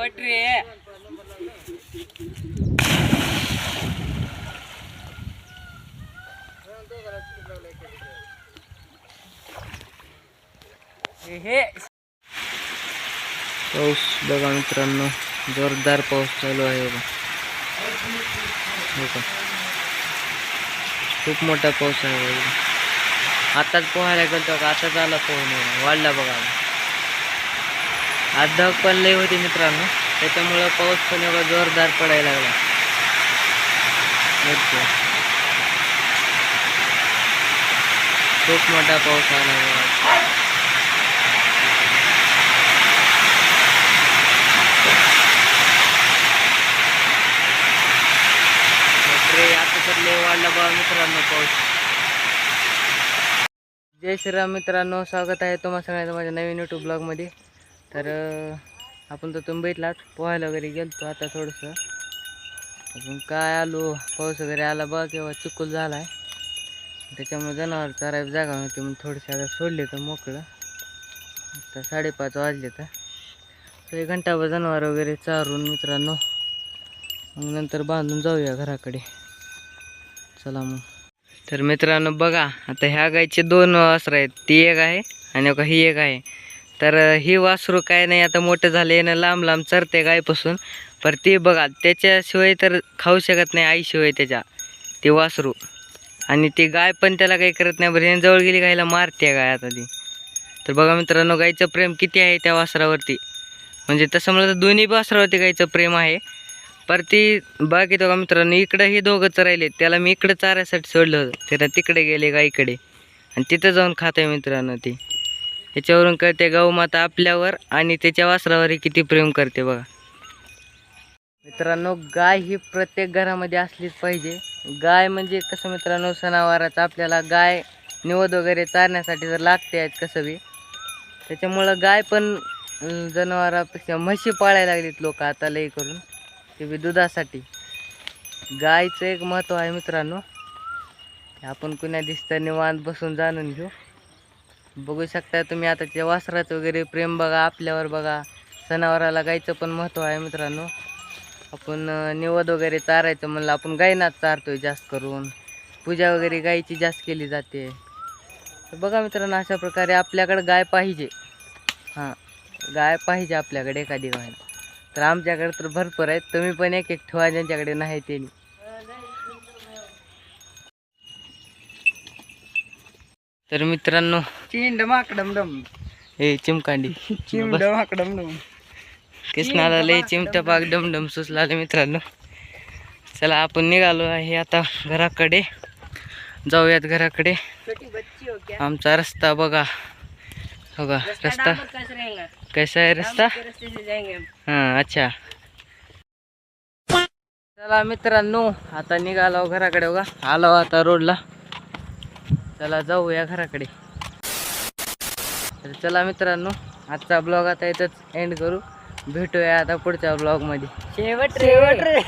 शेवट रे. हे पाऊस बघा मित्रांनो, जोरदार पाऊस चालू आहे बघा. हो का, खूप मोठा पाऊस आहे बघा. आताच पोहायला गेलतो का, आताच आला पोहून वाढला बघा. आज ढग पण लई होती मित्रांनो, त्याच्यामुळं पाऊस पण एवढा जोरदार पडायला लागला. खूप मोठा पाऊस आला बघा. आता तर लय वाढला बघा मित्रांनो पाऊस. जय श्रीराम मित्रांनो, स्वागत आहे तुम्हा सगळ्यांचं माझ्या नवीन यूट्यूब ब्लॉगमध्ये. तर आपण तर तुम्ही भेटलात, पोहायला वगैरे गेलतो. आता थोडंसं अजून काय आलो, पाऊस वगैरे आला बघा, किंवा चिखल झाला आहे. त्याच्यामुळे जनावर चरायला जागा नव्हती, मग थोडेसे आता सोडले तर मोकळं. आता 5:30 वाजले, तर 1 घंटाभर जनावर वगैरे चारून मित्रांनो, मग नंतर बांधून जाऊया घराकडे. चला मग. तर मित्रांनो बघा, आता ह्या गायचे 2 वासरं आहेत. ती एक आहे आणि ही एक आहे. तर ही वासरू काय नाही, आता मोठं झाले ना, लांब लांब चरते गायपासून. पर ती बघा, त्याच्याशिवाय तर खाऊ शकत नाही आईशिवाय त्याच्या, ती वासरू. आणि ती गाय पण त्याला काही करत नाही. बरं जवळ गेली गायला मारते गाय आता ती. तर बघा मित्रांनो, गायचं प्रेम किती आहे त्या वासरावरती. म्हणजे तसं म्हणलं तर दोन्ही वासरावरती गायचं प्रेम आहे. पर ती बाकी तो का मित्रांनो, इकडं हे दोघंच राहिले. त्याला मी इकडं चारायसाठी सोडलं होतं, त्याला तिकडे गेले गाईकडे, आणि तिथं जाऊन खातोय मित्रांनो. ती ह्याच्यावरून कळते गौमाता आपल्यावर आणि त्याच्या वासरावर किती प्रेम करते बघा मित्रांनो. गाय ही प्रत्येक घरामध्ये असलीच पाहिजे. गाय म्हणजे कसं मित्रांनो, सणावाराचं आपल्याला गाय निवद वगैरे चारण्यासाठी जर लागते आहेत कसं बी. त्याच्यामुळं गाय पण जनावरापेक्षा म्हशी पाळायला लागलीत लोक आता लई करून, ते बी दुधासाठी. गायचं एक महत्त्व आहे मित्रांनो, आपण कुण्या दिसतं निवांत बसून जाणून घेऊ. बघू शकता तुम्ही आता त्या वासराचं वगैरे प्रेम बघा आपल्यावर बघा. सणावाराला गायचं पण महत्त्व आहे मित्रांनो. आपण निवद वगैरे चारायचं म्हणलं, आपण गायनाच चारतोय जास्त करून. पूजा वगैरे गायची जास्त केली जाते. तर बघा मित्रांनो, अशा प्रकारे आपल्याकडे गाय पाहिजे. हां, गाय पाहिजे आपल्याकडे एखादी गाय. तर आमच्याकडे तर भरपूर आहेत. तुम्ही पण एक एक ठेवा ज्यांच्याकडे नाही ते. तर मित्रांनो, चिंडमाकडमडम हे चिमकांडी चिमडमाकडमडम कृष्णाला लय चिमटा पाक डमडम सुचला मित्रांनो. चला आपण निघालो आहे आता घराकडे, जाऊयात घराकडे. आमचा रस्ता बघा, बघा रस्ता कैसा आहे रस्ता. हां अच्छा. चला मित्रांनो, आता निघालो घराकडे बघा. आलो आता रोडला. चला जाऊया घराकडे. तर चला मित्रांनो, आजचा ब्लॉग आता इथंच एंड करू. भेटूया आता पुढच्या ब्लॉगमध्ये. शेवट रे.